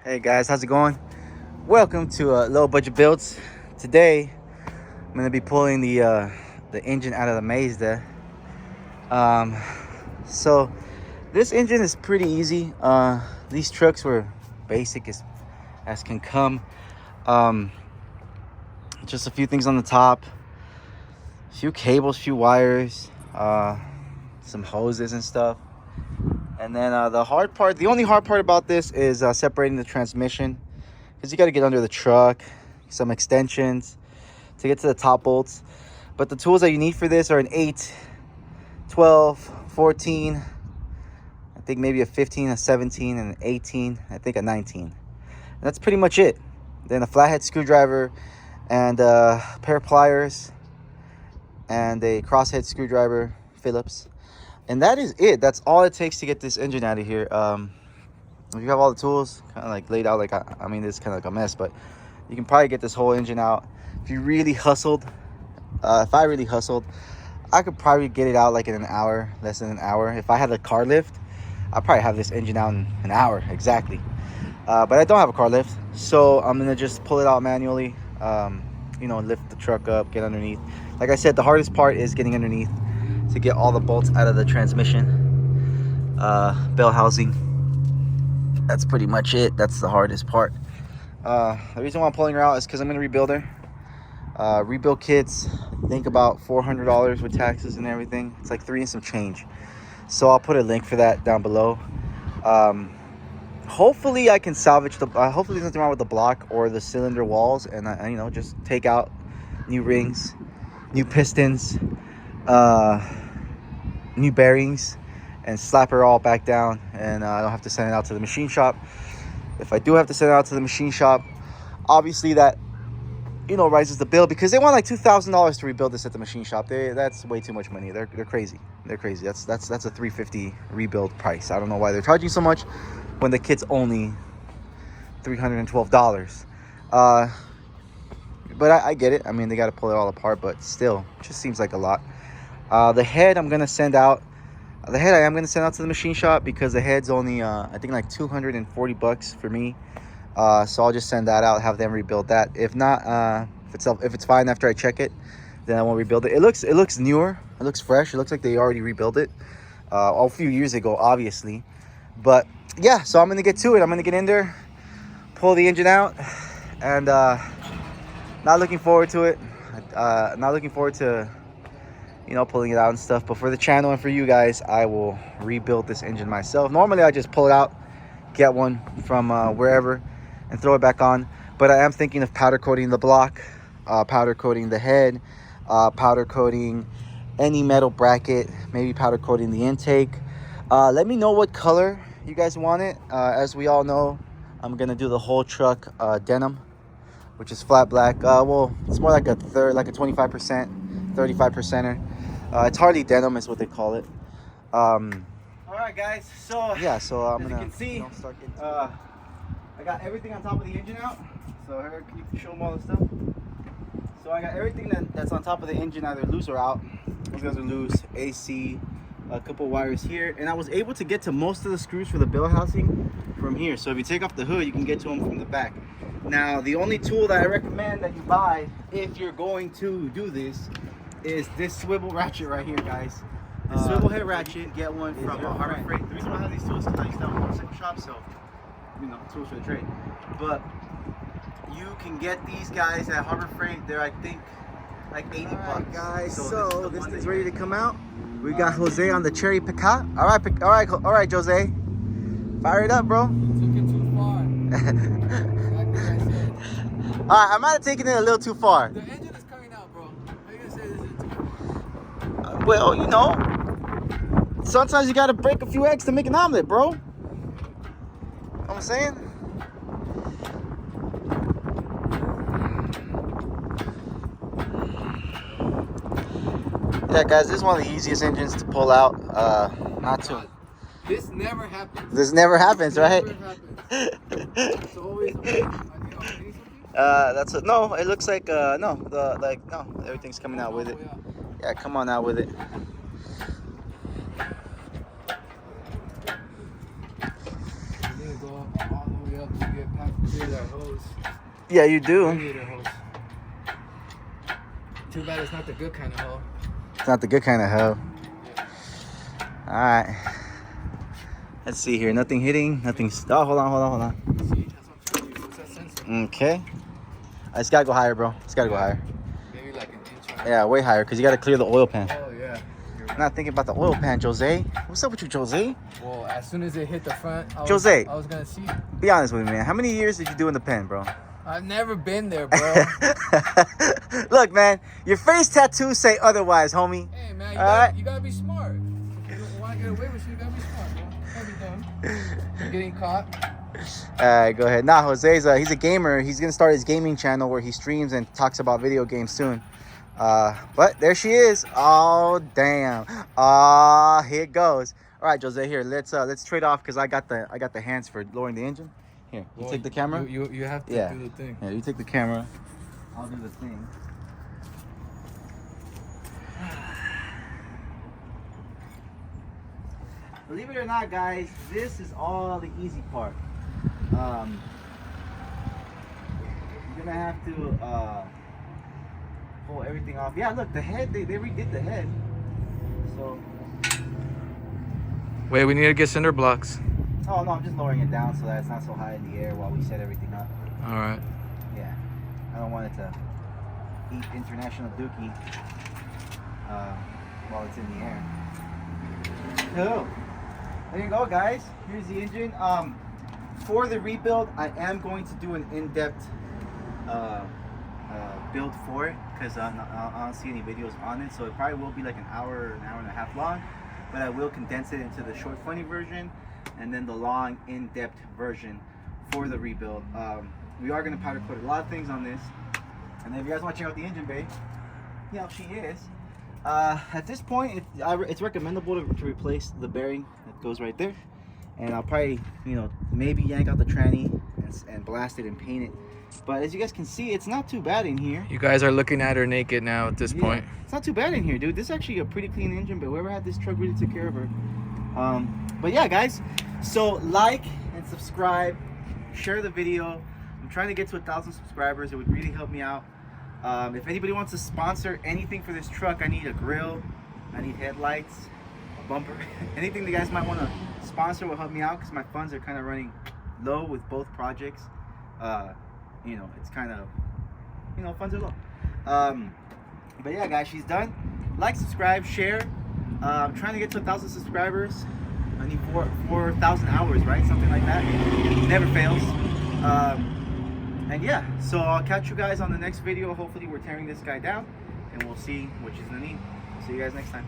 Hey guys, how's it going? Welcome to Low Budget Builds. Today, I'm gonna be pulling the engine out of the Mazda. Um, so this engine is pretty easy. These trucks were basic as can come. Um, just a few things on the top, a few cables, few wires, some hoses and stuff. And then the only hard part about this is separating the transmission, because you got to get under the truck, some extensions to get to the top bolts. But the tools that you need for this are an 8, 12, 14, I think maybe a 15, a 17, and an 18, I think a 19. And that's pretty much it. Then a flathead screwdriver and a pair of pliers and a crosshead screwdriver, Phillips. And that is it. That's all it takes to get this engine out of here. If you have all the tools kind of like laid out, like I mean, this is kind of like a mess, but you can probably get this whole engine out. If you really hustled, if I really hustled, I could probably get it out like in an hour, less than an hour. If I had a car lift, I'd probably have this engine out in an hour exactly. But I don't have a car lift, so I'm gonna just pull it out manually. Lift the truck up, get underneath. Like I said, the hardest part is getting underneath to get all the bolts out of the transmission, bell housing. That's pretty much it. That's the hardest part. The reason why I'm pulling her out is because I'm gonna rebuild her. Rebuild kits, I think about $400 with taxes and everything. It's like 3 and some change. So I'll put a link for that down below. Hopefully I can salvage hopefully there's nothing wrong with the block or the cylinder walls, and I just take out new rings, new pistons, new bearings, and slap her all back down, and I don't have to send it out to the machine shop. If I do have to send it out to the machine shop, obviously that rises the bill, because they want like $2,000 to rebuild this at the machine shop. That's way too much money. They're crazy. They're crazy. That's a $350 rebuild price. I don't know why they're charging so much when the kit's only $312. But I get it. I mean, they got to pull it all apart, but still, it just seems like a lot. The head I'm gonna send out. The head I am gonna send out to the machine shop, because the head's only I think like $240 for me. So I'll just send that out, have them rebuild that. If not, if it's fine after I check it, then I won't rebuild it. It looks newer. It looks fresh. It looks like they already rebuilt it a few years ago, obviously. But yeah, so I'm gonna get to it. I'm gonna get in there, pull the engine out, and not looking forward to it. Not looking forward to pulling it out and stuff. But for the channel and for you guys, I will rebuild this engine myself. Normally I just pull it out, get one from wherever, and throw it back on. But I am thinking of powder coating the block, powder coating the head, powder coating any metal bracket, maybe powder coating the intake. Let me know what color you guys want it. As we all know, I'm gonna do the whole truck denim, which is flat black. Well, it's more like a 25%, 35%er. It's hardly denim is what they call it. All right, guys. So yeah, so I'm gonna, you can see, start getting I got everything on top of the engine out. So here, you can show them all the stuff. So I got everything that's on top of the engine either loose or out. These guys are loose. AC, a couple wires here, and I was able to get to most of the screws for the bell housing from here. So if you take off the hood, you can get to them from the back. Now, the only tool that I recommend that you buy if you're going to do this is this swivel ratchet right here, guys. The swivel head ratchet. Get one from Harbor Freight. The reason why I have these tools is because I used to have a motorcycle shop, so tools for the trade. But you can get these guys at Harbor Freight. They're, I think, like 80 bucks. Right, guys. So this thing's ready to come out. We got Jose on the Cherry Picat. All right, Jose. Fire it up, bro. You took it too far. All right, I might have taken it a little too far. The engine is coming out, bro. How you gonna say this is too far? Well, sometimes you gotta break a few eggs to make an omelet, bro. You know what I'm saying? Yeah, guys, this is one of the easiest engines to pull out. Not too. This never happens. This never happens, right? Never happens. It's always something? That's it. No, it looks like no, everything's coming out with it. Yeah, come on out with it. go all the way up to get past clear that hose. Yeah, you do. Radiator hose. Too bad it's not the good kind of hole. It's not the good kind of hoe. All right. Let's see here. Nothing hitting. Nothing. Oh, hold on. See, that's what I'm telling you. What's that sensor? Okay. It's gotta go higher, bro. It's gotta go higher. Maybe like an inch high. Yeah, way higher, because you gotta clear the oil pan. Oh, yeah. You're I'm right. not thinking about the oil pan, Jose. What's up with you, Jose? Well, as soon as it hit the front, I Jose. was going to see. Be honest with me, man. How many years did you do in the pen, bro? I've never been there, bro. Look, man, your face tattoos say otherwise, homie. Hey, man, Alright. you gotta be smart. If you want to get away with shit, you gotta be smart, bro. Can't be dumb. You're getting caught. All right, go ahead. Nah, Jose's he's a gamer. He's gonna start his gaming channel where he streams and talks about video games soon. But there she is. Oh damn. Here it goes. All right, Jose. Here, let's trade off because I got the hands for lowering the engine. Here, you take the camera. You have to Yeah. do the thing. Yeah, you take the camera. I'll do the thing. Believe it or not, guys, this is all the easy part. You're gonna have to pull everything off. Yeah, look, the head, they redid the head. So, Wait, we need to get cinder blocks. oh no, I'm just lowering it down so that it's not so high in the air while we set everything up. All right. Yeah, I don't want it to eat international dookie while it's in the air. So, there you go, guys. Here's the engine. For the rebuild, I am going to do an in-depth build for it because I don't see any videos on it. So it probably will be like an hour and a half long, but I will condense it into the short, funny version and then the long, in-depth version for the rebuild. We are going to powder coat a lot of things on this. And if you guys want to check out the engine bay, you know, she is. At this point, it's recommendable to replace the bearing that goes right there. And I'll probably, you know, maybe yank out the tranny and blast it and paint it. But as you guys can see, it's not too bad in here. You guys are looking at her naked now at this point. It's not too bad in here, dude. This is actually a pretty clean engine, but whoever had this truck really took care of her. But yeah, guys, so like and subscribe, share the video. I'm trying to get to 1,000 subscribers. It would really help me out. If anybody wants to sponsor anything for this truck, I need a grill, I need headlights, a bumper, anything you guys might want to sponsor will help me out because my funds are kind of running low with both projects. You know, it's kind of, you know, funds are low. But yeah, guys, she's done. Like, subscribe, share. I'm trying to get to 1,000 subscribers. I need 4,000 hours, right? Something like that. Never fails. And yeah, so I'll catch you guys on the next video. Hopefully we're tearing this guy down and we'll see what she's gonna need. See you guys next time.